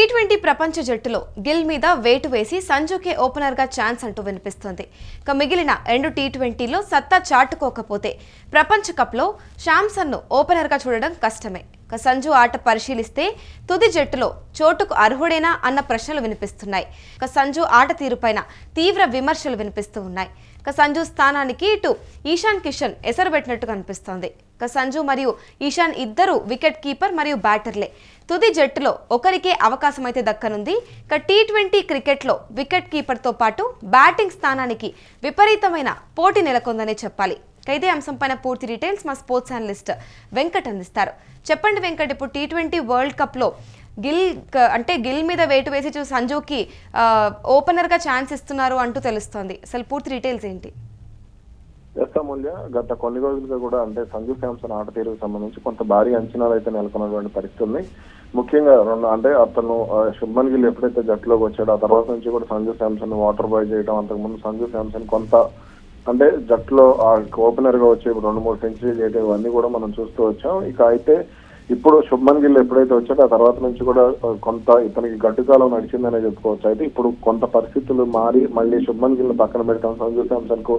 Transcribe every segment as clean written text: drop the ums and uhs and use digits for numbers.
T20 ప్రపంచ జట్టులో గిల్ మీద వేటు వేసి సంజుకే ఓపెనర్గా ఛాన్స్ అంటూ వినిపిస్తోంది. ఇక మిగిలిన రెండు టీ20లో సత్తా చాటుకోకపోతే ప్రపంచ కప్లో శాంసన్ను ఓపెనర్గా చూడడం కష్టమే. ఇక సంజు ఆట పరిశీలిస్తే తుది జట్టులో చోటుకు అర్హుడేనా అన్న ప్రశ్నలు వినిపిస్తున్నాయి. ఇక సంజు ఆట తీరుపైన తీవ్ర విమర్శలు వినిపిస్తూ ఉన్నాయి. ఇక సంజు స్థానానికి ఇటు ఈశాన్ కిషన్ ఎసరుపెట్టినట్టు కనిపిస్తోంది. ఇక సంజు మరియు ఈశాన్ ఇద్దరు వికెట్ కీపర్ మరియు బ్యాటర్లే. తుది జట్టులో ఒకరికే అవకాశం అయితే దక్కనుంది. ఇక టీ20 క్రికెట్లో వికెట్ కీపర్తో పాటు బ్యాటింగ్ స్థానానికి విపరీతమైన పోటీ నెలకొందనే చెప్పాలి. ఇదే అంశంపైన పూర్తి డీటెయిల్స్ మా స్పోర్ట్స్ అనలిస్ట్ వెంకట్ అందిస్తారు. చెప్పండి వెంకట్, ఇప్పుడు టీ20 వరల్డ్ కప్లో గిల్ మీద వేటు వేసి సంజుకి ఓపెనర్గా ఛాన్స్ ఇస్తున్నారు అంటూ తెలుస్తోంది. అసలు పూర్తి డీటెయిల్స్ ఏంటి? మూల్య గత కొన్ని రోజులుగా కూడా సంజు శాంసన్ ఆట తీరుకు సంబంధించి కొంత భారీ అంచనాలు అయితే నెలకొన్నటువంటి పరిస్థితి ఉంది. ముఖ్యంగా అతను శుభ్మన్ గిల్ ఎప్పుడైతే జట్టులోకి వచ్చాడో ఆ తర్వాత నుంచి కూడా సంజు శాంసన్ వాటర్ బాయ్ చేయడం, అంతకుముందు సంజు శాంసన్ కొంత జట్టులో ఓపెనర్ గా వచ్చి 2-3 సెంచరీ చేయడం ఇవన్నీ కూడా మనం చూస్తూ వచ్చాం. ఇక అయితే ఇప్పుడు శుభ్మన్ గిల్ ఎప్పుడైతే వచ్చాడో ఆ తర్వాత నుంచి కూడా కొంత ఇతనికి గడ్డుకాలం నడిచిందనే చెప్పుకోవచ్చు. అయితే ఇప్పుడు కొంత పరిస్థితులు మారి మళ్ళీ శుభ్మన్ గిల్ పక్కన పెడతాం, సంజు శాంసన్ కు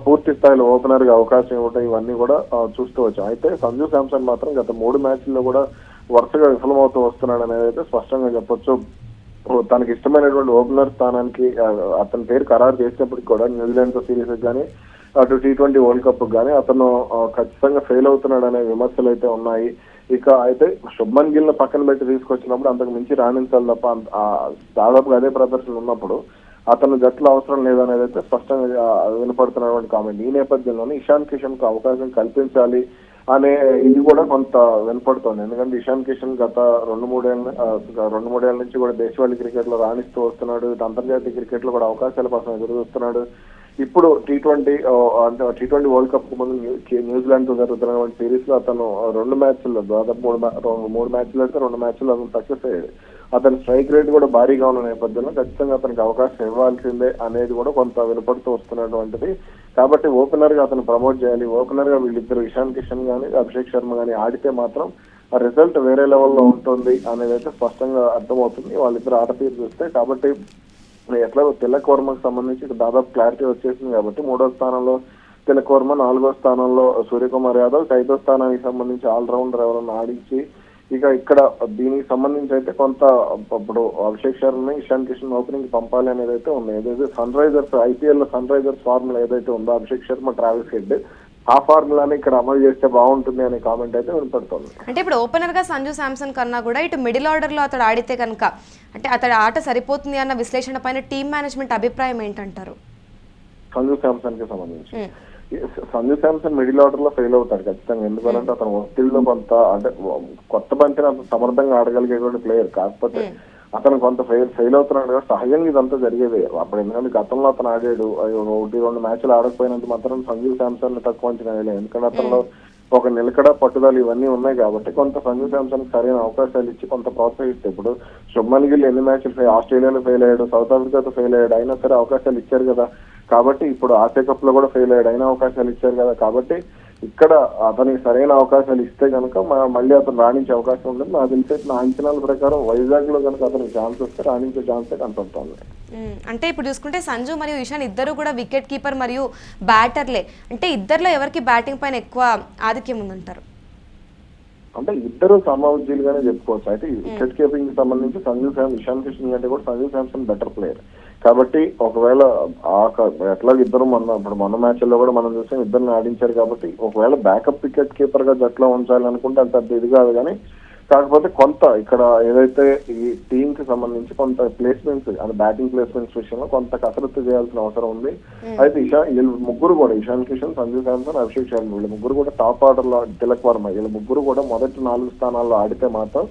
పూర్తి స్థాయిలో ఓపెనర్ గా అవకాశం ఇవ్వటం ఇవన్నీ కూడా చూస్తూ వచ్చాం. అయితే సంజు శాంసన్ మాత్రం గత 3 మ్యాచ్ల్లో కూడా వరుసగా విఫలమవుతూ వస్తున్నాడు అనేది అయితే స్పష్టంగా చెప్పొచ్చు. తనకి ఇష్టమైనటువంటి ఓపెనర్ స్థానానికి అతని పేరు ఖరారు చేసినప్పటికి కూడా న్యూజిలాండ్ తో సిరీస్ కానీ అటు టీ20 వరల్డ్ కప్ కానీ అతను ఖచ్చితంగా ఫెయిల్ అవుతున్నాడు అనే విమర్శలు అయితే ఉన్నాయి. ఇక అయితే శుభ్మన్ గిల్ ను పక్కన పెట్టి తీసుకొచ్చినప్పుడు అంతకు మించి రాణించాలి తప్ప దాదాపుగా అదే ప్రదర్శన ఉన్నప్పుడు అతను జట్టులో అవసరం లేదనేది అయితే స్పష్టంగా వినపడుతున్నటువంటి కామెంట్. ఈ నేపథ్యంలోనే ఇషాన్ కిషన్ కు అవకాశం కల్పించాలి అనే ఇది కూడా కొంత వినపడుతోంది. ఎందుకంటే ఇషాన్ కిషన్ గత 2-3 ఏళ్ల నుంచి కూడా దేశవాళీ క్రికెట్ లో రాణిస్తూ వస్తున్నాడు. అంతర్జాతీయ క్రికెట్ లో కూడా అవకాశాల కోసం ఎదురు చూస్తున్నాడు. ఇప్పుడు టీ20 వరల్డ్ కప్ కు ముందు న్యూజిలాండ్ తో జరుగుతున్నటువంటి సిరీస్ లో అతను 2 మ్యాచ్ల్లో దాదాపు 3 మ్యాచ్లు అయితే 2 మ్యాచ్ల్లో అతను సక్సెస్ అయ్యాడు. అతని స్ట్రైక్ రేట్ కూడా భారీగా ఉన్న నేపథ్యంలో ఖచ్చితంగా అతనికి అవకాశం ఇవ్వాల్సిందే అనేది కూడా కొంత వినపడుతూ వస్తున్నటువంటిది. కాబట్టి ఓపెనర్ గా అతను ప్రమోట్ చేయాలి. ఓపెనర్ గా వీళ్ళిద్దరు ఇషాన్ కిషన్ గానీ అభిషేక్ శర్మ గానీ ఆడితే మాత్రం ఆ రిజల్ట్ వేరే లెవెల్లో ఉంటుంది అనేది అయితే స్పష్టంగా అర్థమవుతుంది వాళ్ళిద్దరు ఆట తీరు చూస్తే. కాబట్టి ఎట్లా తిలక్ వర్మకు సంబంధించి దాదాపు క్లారిటీ వచ్చేసింది. కాబట్టి 3వ స్థానంలో తిలక్ వర్మ, 4వ స్థానంలో సూర్యకుమార్ యాదవ్, 5వ స్థానానికి సంబంధించి ఆల్రౌండర్ ఎవరన్నా ఆడించి ఇక ఇక్కడ దీనికి సంబంధించి అయితే కొంత ఇప్పుడు అభిషేక్ శర్మ, ఇషాన్ కిషన్ ఓపెనింగ్ పంపాలి అనేది అయితే ఉంది. ఏదైతే సన్ రైజర్స్ ఐపీఎల్ లో సన్ రైజర్స్ ఫార్ములా ఏదైతే ఉందో అభిషేక్ శర్మ, ట్రావిస్ హెడ్ ఆ ఫార్ములాని ఇక్కడ అమలు చేస్తే బాగుంటుంది అనే కామెంట్ అయితే వినపడుతుంది. అంటే ఇప్పుడు ఓపెనర్ గా సంజు శాంసన్ కన్నా కూడా ఇటు మిడిల్ ఆర్డర్ లో అతడు ఆడితే కనుక అతడి ఆట సరిపోతుంది అన్న విశ్లేషణ పైన టీమ్ మేనేజ్మెంట్ అభిప్రాయం ఏంటంటారు? సంజు శాంసన్ కి సంబంధించి సంజు శాంసన్ మిడిల్ ఆర్డర్ లో ఫెయిల్ అవుతాడు ఖచ్చితంగా. ఎందుకంటే అతను ఒత్తిడిలో కొంత కొత్త బంతిని అంత సమర్థంగా ఆడగలిగేటువంటి ప్లేయర్. కాకపోతే అతను కొంత ఫెయిల్ అవుతున్నాడు కదా, సహజంగా ఇదంతా జరిగేది అప్పుడు. ఎందుకంటే గతంలో అతను ఆడాడు 1-2 మ్యాచ్లు ఆడకపోయినంత మాత్రం సంజు శాంసన్ తక్కువ అంచనా వేయలేదు. ఎందుకంటే అతనిలో ఒక నిలకడ, పట్టుదల ఇవన్నీ ఉన్నాయి కాబట్టి కొంత సంజు శాంసన్ సరైన అవకాశాలు ఇచ్చి కొంత ప్రోత్సహిస్తే. ఇప్పుడు శుభ్మన్ గిల్ ఎన్ని మ్యాచ్లు ఆస్ట్రేలియాలో ఫెయిల్ అయ్యాడు, సౌత్ ఆఫ్రికాతో ఫెయిల్ అయ్యాడు, అయినా సరే అవకాశాలు ఇచ్చారు కదా. కాబట్టి ఇప్పుడు ఆసియా కప్ లో కూడా ఫెయిల్ అయ్యాడు, అయినా అవకాశాలు ఇచ్చారు కదా. కాబట్టి ఇక్కడ అతనికి సరైన అవకాశాలు ఇస్తే కనుక మళ్ళీ అతను రాణించే అవకాశం ఉంటుంది. నాకు తెలిసే నా అంచనాల ప్రకారం వైజాగ్ లో కనుక అతనికి ఛాన్స్ వస్తే రాణించే ఛాన్సే కనపడుతుంది. అంటే ఇప్పుడు చూసుకుంటే సంజు మరియు ఇషాన్ ఇద్దరు కూడా వికెట్ కీపర్ మరియు బ్యాటర్లే. అంటే ఇద్దరులో ఎవరికి బ్యాటింగ్ పైన ఎక్కువ ఆధిక్యం ఉందంటారు? ఇద్దరు సమవుజ్జీలుగానే చెప్పుకోవచ్చు. అయితే వికెట్ కీపింగ్ కి సంబంధించి ఇషాన్ కిషన్ కంటే కూడా సంజు శాంసన్ బెటర్ ప్లేయర్. కాబట్టి ఒకవేళ ఎట్లా ఇద్దరు మొన్న మ్యాచ్ల్లో కూడా మనం చూసాం, ఇద్దరిని ఆడించారు. కాబట్టి ఒకవేళ బ్యాకప్ వికెట్ కీపర్ గా జట్లో ఉంచాలి అనుకుంటే అంత ఇది కాదు. కానీ కాకపోతే కొంత ఇక్కడ ఏదైతే ఈ టీమ్ కి సంబంధించి కొంత ప్లేస్మెంట్స్ బ్యాటింగ్ ప్లేస్మెంట్స్ విషయంలో కొంత కసరత్తు చేయాల్సిన అవసరం ఉంది. అయితే వీళ్ళు ముగ్గురు కూడా ఇషాన్ కిషన్, సంజు శాంసన్, అభిషేక్ శర్మ వీళ్ళు ముగ్గురు కూడా టాప్ ఆర్డర్ లో తిలక్ వర్మ వీళ్ళు ముగ్గురు కూడా మొదటి 4 స్థానాల్లో ఆడితే మాత్రం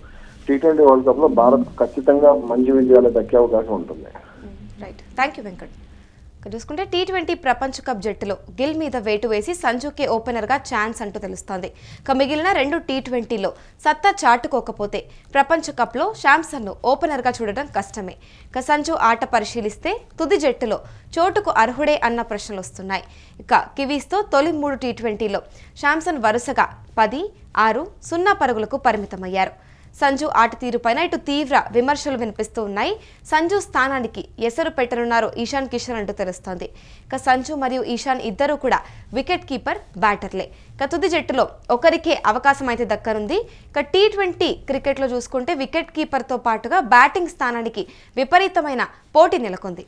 టీ20 వరల్డ్ కప్ లో భారత్ ఖచ్చితంగా మంచి విజయాలు దక్కే అవకాశం ఉంటుంది. Right, thank you Venkat. చూసుకుంటే టీ20 ప్రపంచ కప్ జట్టులో గిల్ మీద వేటు వేసి సంజుకే ఓపెనర్ గా ఛాన్స్ అంటూ తెలుస్తోంది. మిగిలిన రెండు టీ20లో సత్తా చాటుకోకపోతే ప్రపంచ కప్ లో శాంసన్ ను ఓపెనర్ గా చూడడం కష్టమే. సంజు ఆట పరిశీలిస్తే తుది జట్టులో చోటుకు అర్హుడే అన్న ప్రశ్నలు వస్తున్నాయి. కివీస్ తో తొలి 3 టీ20లో శాంసన్ వరుసగా 10, 6, 0 పరుగులకు పరిమితమయ్యారు. సంజు ఆట తీరుపైన ఇటు తీవ్ర విమర్శలు వినిపిస్తూ ఉన్నాయి. సంజు స్థానానికి ఎసరు పెట్టనున్నారు ఇషాన్ కిషన్ అంటూ తెలుస్తోంది. ఇక సంజు మరియు ఇషాన్ ఇద్దరూ కూడా వికెట్ కీపర్ బ్యాటర్లే. ఇక తుది జట్టులో ఒకరికే అవకాశం అయితే దక్కనుంది. ఇక T20 క్రికెట్లో చూసుకుంటే వికెట్ కీపర్తో పాటుగా బ్యాటింగ్ స్థానానికి విపరీతమైన పోటీ నెలకొంది.